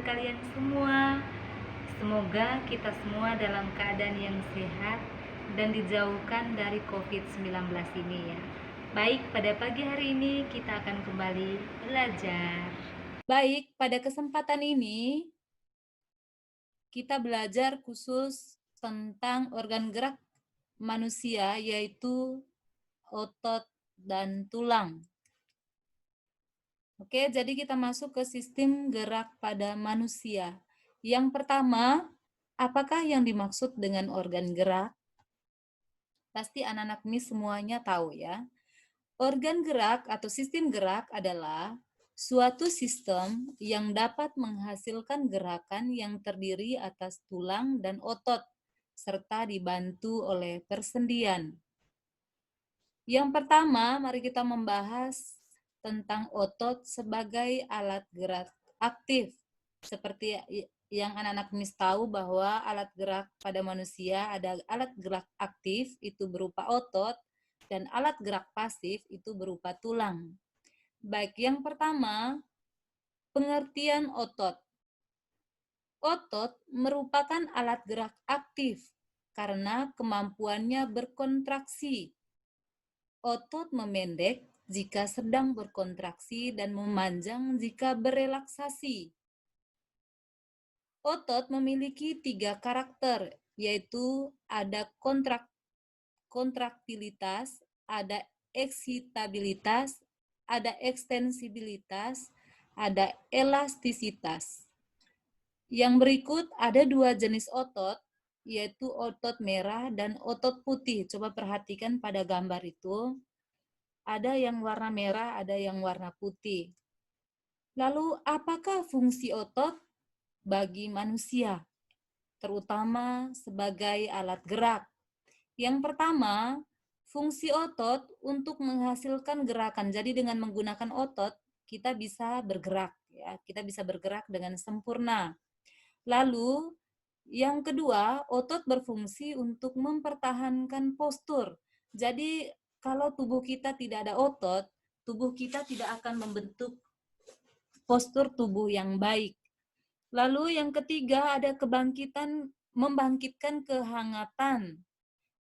kalian semua. Semoga kita semua dalam keadaan yang sehat dan dijauhkan dari COVID-19 ini ya. Baik, pada pagi hari ini kita akan kembali belajar. Baik, pada kesempatan ini kita belajar khusus tentang organ gerak manusia, yaitu otot dan tulang. Oke, jadi kita masuk ke sistem gerak pada manusia. Yang pertama, apakah yang dimaksud dengan organ gerak? Pasti anak-anak ini semuanya tahu ya. Organ gerak atau sistem gerak adalah suatu sistem yang dapat menghasilkan gerakan yang terdiri atas tulang dan otot, serta dibantu oleh persendian. Yang pertama, mari kita membahas tentang otot sebagai alat gerak aktif. Seperti yang anak-anak mis tahu bahwa alat gerak pada manusia ada alat gerak aktif itu berupa otot dan alat gerak pasif itu berupa tulang. Baik, yang pertama, pengertian otot. Otot merupakan alat gerak aktif karena kemampuannya berkontraksi. Otot memendek jika sedang berkontraksi dan memanjang jika berelaksasi. Otot memiliki 3 karakter, yaitu ada kontraktilitas, ada eksitabilitas, ada ekstensibilitas, ada elastisitas. Yang berikut ada 2 jenis otot, yaitu otot merah dan otot putih. Coba perhatikan pada gambar itu. Ada yang warna merah, ada yang warna putih. Lalu, apakah fungsi otot bagi manusia, terutama sebagai alat gerak? Yang pertama, fungsi otot untuk menghasilkan gerakan. Jadi dengan menggunakan otot, kita bisa bergerak, ya. Kita bisa bergerak dengan sempurna. Lalu, yang kedua, otot berfungsi untuk mempertahankan postur. Jadi, kalau tubuh kita tidak ada otot, tubuh kita tidak akan membentuk postur tubuh yang baik. Lalu yang ketiga ada membangkitkan kehangatan.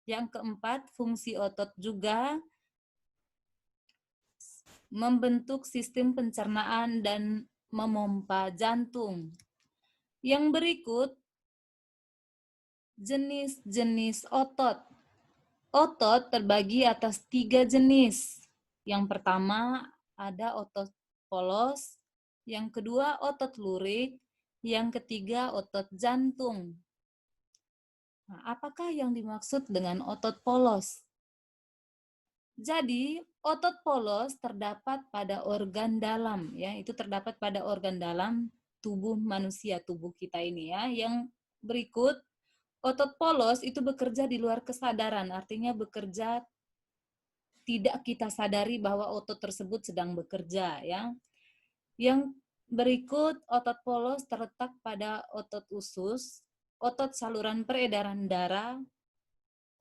Yang keempat, fungsi otot juga membentuk sistem pencernaan dan memompa jantung. Yang berikut, jenis-jenis otot. Otot terbagi atas 3 jenis. Yang pertama ada otot polos, yang kedua otot lurik, yang ketiga otot jantung. Nah, apakah yang dimaksud dengan otot polos? Jadi, otot polos terdapat pada organ dalam, ya, itu terdapat pada organ dalam tubuh manusia, tubuh kita ini ya. Yang berikut, otot polos itu bekerja di luar kesadaran, artinya bekerja tidak kita sadari bahwa otot tersebut sedang bekerja ya. Yang berikut, otot polos terletak pada otot usus, otot saluran peredaran darah,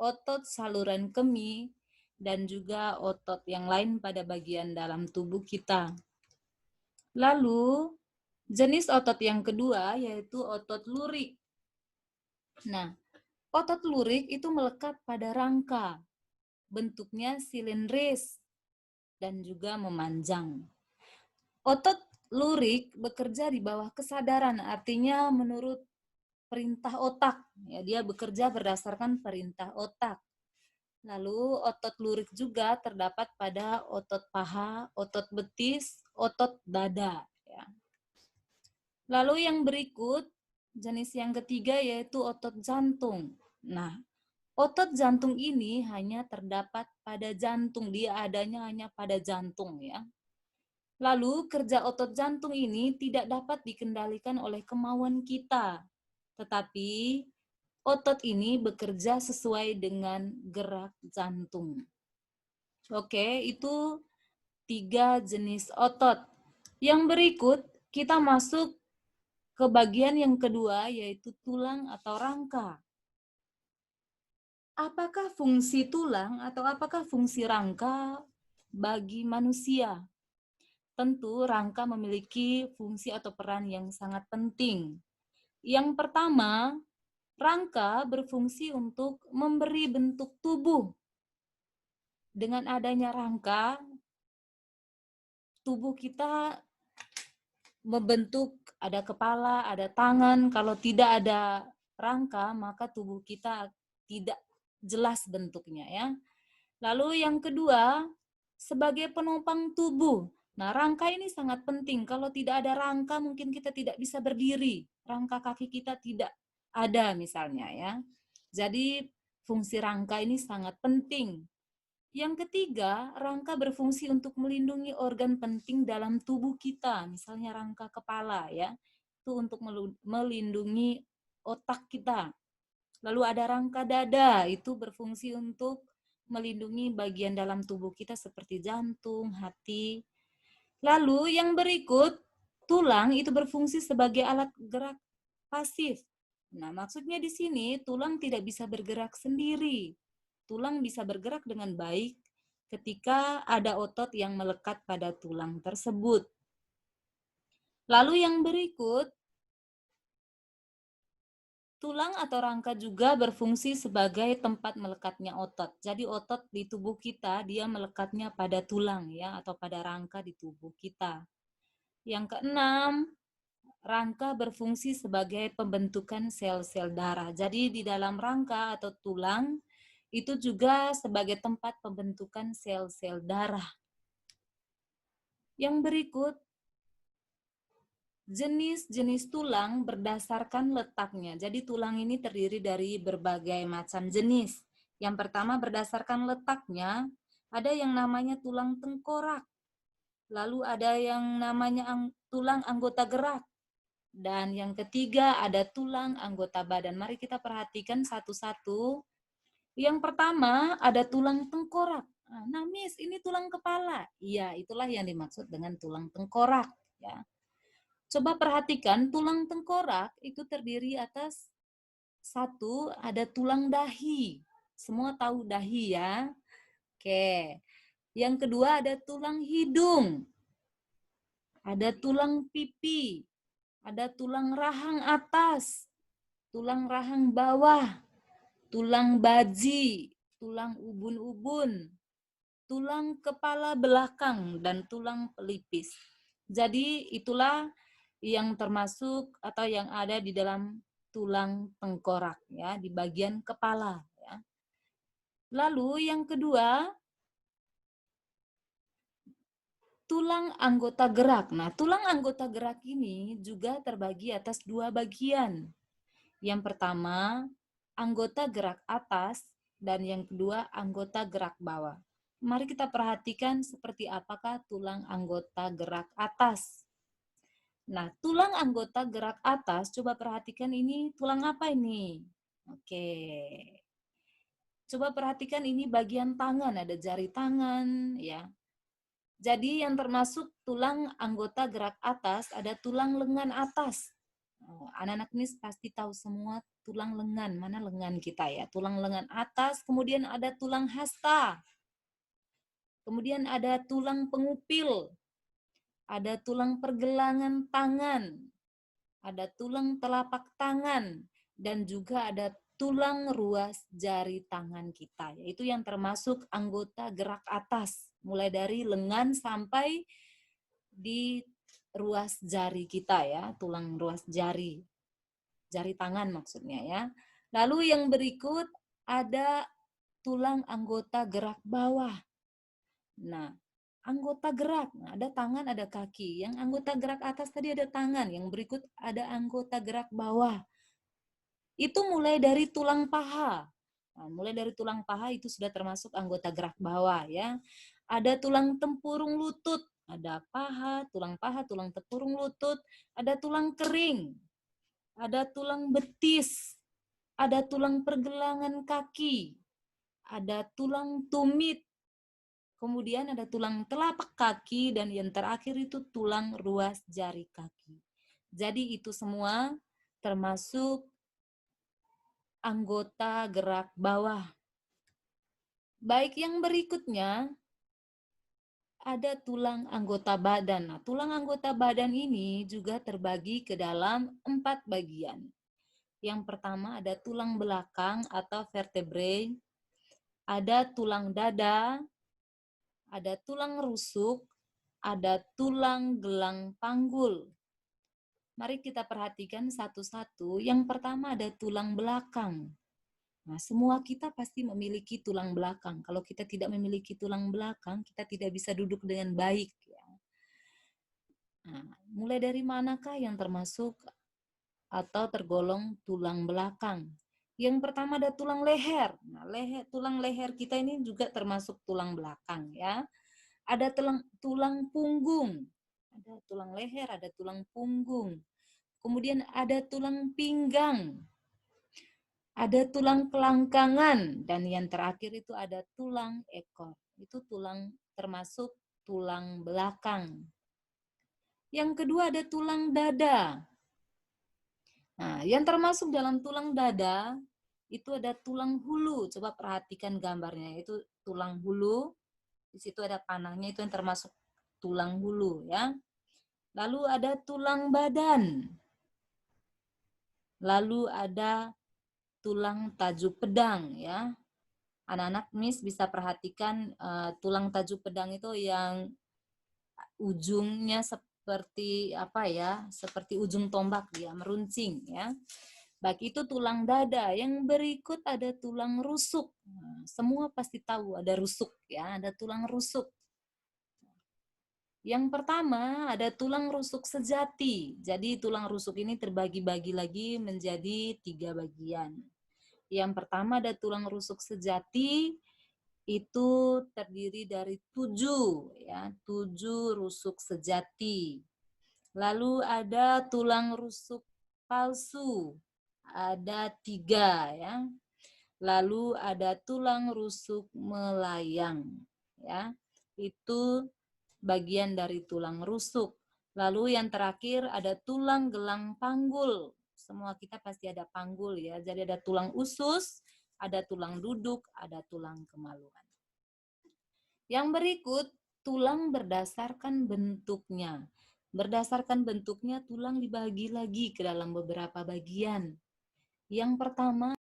otot saluran kemih, dan juga otot yang lain pada bagian dalam tubuh kita. Lalu, jenis otot yang kedua yaitu otot lurik. Nah, otot lurik itu melekat pada rangka, bentuknya silindris dan juga memanjang. Otot lurik bekerja di bawah kesadaran, artinya menurut perintah otak. Ya, dia bekerja berdasarkan perintah otak. Lalu otot lurik juga terdapat pada otot paha, otot betis, otot dada. Ya. Lalu yang berikut, jenis yang ketiga yaitu otot jantung. Nah, otot jantung ini hanya terdapat pada jantung, dia adanya hanya pada jantung ya. Lalu kerja otot jantung ini tidak dapat dikendalikan oleh kemauan kita, tetapi otot ini bekerja sesuai dengan gerak jantung. Oke, itu 3 jenis otot. Yang berikut, kita masuk ke bagian yang kedua, yaitu tulang atau rangka. Apakah fungsi tulang atau apakah fungsi rangka bagi manusia? tentu rangka memiliki fungsi atau peran yang sangat penting. Yang pertama, rangka berfungsi untuk memberi bentuk tubuh. Dengan adanya rangka, tubuh kita membentuk, ada kepala, ada tangan. Kalau tidak ada rangka, maka tubuh kita tidak jelas bentuknya ya. Lalu yang kedua, sebagai penopang tubuh. Nah, rangka ini sangat penting. Kalau tidak ada rangka, mungkin kita tidak bisa berdiri. Rangka kaki kita tidak ada misalnya ya. Jadi fungsi rangka ini sangat penting. Yang ketiga, rangka berfungsi untuk melindungi organ penting dalam tubuh kita, misalnya rangka kepala ya. Itu untuk melindungi otak kita. Lalu ada rangka dada, itu berfungsi untuk melindungi bagian dalam tubuh kita seperti jantung, hati. Lalu yang berikut, tulang itu berfungsi sebagai alat gerak pasif. Nah, maksudnya di sini tulang tidak bisa bergerak sendiri. Tulang bisa bergerak dengan baik ketika ada otot yang melekat pada tulang tersebut. Lalu yang berikut, tulang atau rangka juga berfungsi sebagai tempat melekatnya otot. Jadi otot di tubuh kita dia melekatnya pada tulang ya atau pada rangka di tubuh kita. Yang keenam, rangka berfungsi sebagai pembentukan sel-sel darah. Jadi di dalam rangka atau tulang itu juga sebagai tempat pembentukan sel-sel darah. Yang berikut, jenis-jenis tulang berdasarkan letaknya. Jadi tulang ini terdiri dari berbagai macam jenis. Yang pertama berdasarkan letaknya, ada yang namanya tulang tengkorak. Lalu ada yang namanya tulang anggota gerak. Dan yang ketiga ada tulang anggota badan. Mari kita perhatikan satu-satu. Yang pertama ada tulang tengkorak. Nah, Miss, ini tulang kepala. Iya, itulah yang dimaksud dengan tulang tengkorak. Ya. Coba perhatikan, tulang tengkorak itu terdiri atas satu, ada tulang dahi. Semua tahu dahi ya. Oke. Yang kedua ada tulang hidung. Ada tulang pipi. Ada tulang rahang atas, tulang rahang bawah, tulang baji, tulang ubun-ubun, tulang kepala belakang, dan tulang pelipis. Jadi itulah yang termasuk atau yang ada di dalam tulang tengkorak ya, di bagian kepala ya. Lalu yang kedua, tulang anggota gerak. Nah, tulang anggota gerak ini juga terbagi atas dua bagian. Yang pertama, anggota gerak atas dan yang kedua, anggota gerak bawah. Mari kita perhatikan seperti apakah tulang anggota gerak atas. Nah, tulang anggota gerak atas, coba perhatikan ini tulang apa ini? Oke. Coba perhatikan ini bagian tangan, ada jari tangan, ya. Jadi yang termasuk tulang anggota gerak atas ada tulang lengan atas. Anak-anak ini pasti tahu semua tulang lengan, mana lengan kita ya. Tulang lengan atas, kemudian ada tulang hasta. Kemudian ada tulang pengupil. Ada tulang pergelangan tangan. Ada tulang telapak tangan. Dan juga ada tulang ruas jari tangan kita. Yaitu yang termasuk anggota gerak atas. Mulai dari lengan sampai di ruas jari kita ya, tulang ruas jari. Jari tangan maksudnya ya. Lalu yang berikut ada tulang anggota gerak bawah. Nah, anggota gerak, nah, ada tangan, ada kaki. Yang anggota gerak atas tadi ada tangan, yang berikut ada anggota gerak bawah. Itu mulai dari tulang paha. Nah, mulai dari tulang paha itu sudah termasuk anggota gerak bawah ya. Ada tulang tempurung lutut, ada paha, tulang tempurung lutut, ada tulang kering, ada tulang betis, ada tulang pergelangan kaki, ada tulang tumit, kemudian ada tulang telapak kaki, dan yang terakhir itu tulang ruas jari kaki. Jadi itu semua termasuk anggota gerak bawah. Baik, yang berikutnya ada tulang anggota badan. Nah, tulang anggota badan ini juga terbagi ke dalam 4 bagian. Yang pertama ada tulang belakang atau vertebrae, ada tulang dada, ada tulang rusuk, ada tulang gelang panggul. Mari kita perhatikan satu-satu. Yang pertama ada tulang belakang. Nah, semua kita pasti memiliki tulang belakang. Kalau kita tidak memiliki tulang belakang, kita tidak bisa duduk dengan baik. Ya. Nah, mulai dari manakah yang termasuk atau tergolong tulang belakang? Yang pertama ada tulang leher. Nah, tulang leher kita ini juga termasuk tulang belakang, ya. Ada tulang punggung. Ada tulang leher, ada tulang punggung. Kemudian ada tulang pinggang, ada tulang kelangkangan, dan yang terakhir itu ada tulang ekor. Itu tulang termasuk tulang belakang. Yang kedua ada tulang dada. Nah, yang termasuk dalam tulang dada itu ada tulang hulu. Coba perhatikan gambarnya, itu tulang hulu. Di situ ada panahnya, itu yang termasuk tulang hulu, ya. Lalu ada tulang badan. Lalu ada tulang tajuk pedang, ya. Anak-anak Miss bisa perhatikan tulang tajuk pedang itu yang ujungnya seperti apa ya? Seperti ujung tombak, dia meruncing, ya. Baik, itu tulang dada. Yang berikut ada tulang rusuk. Nah, semua pasti tahu ada rusuk, ya, ada tulang rusuk. Yang pertama ada tulang rusuk sejati. Jadi tulang rusuk ini terbagi-bagi lagi menjadi 3 bagian. Yang pertama ada tulang rusuk sejati, itu terdiri dari 7, ya, 7 rusuk sejati. Lalu ada tulang rusuk palsu, ada 3, ya. Lalu ada tulang rusuk melayang, ya. Itu bagian dari tulang rusuk. Lalu yang terakhir ada tulang gelang panggul. Semua kita pasti ada panggul, ya. Jadi ada tulang usus, ada tulang duduk, ada tulang kemaluan. Yang berikut tulang berdasarkan bentuknya. Berdasarkan bentuknya tulang dibagi lagi ke dalam beberapa bagian. Yang pertama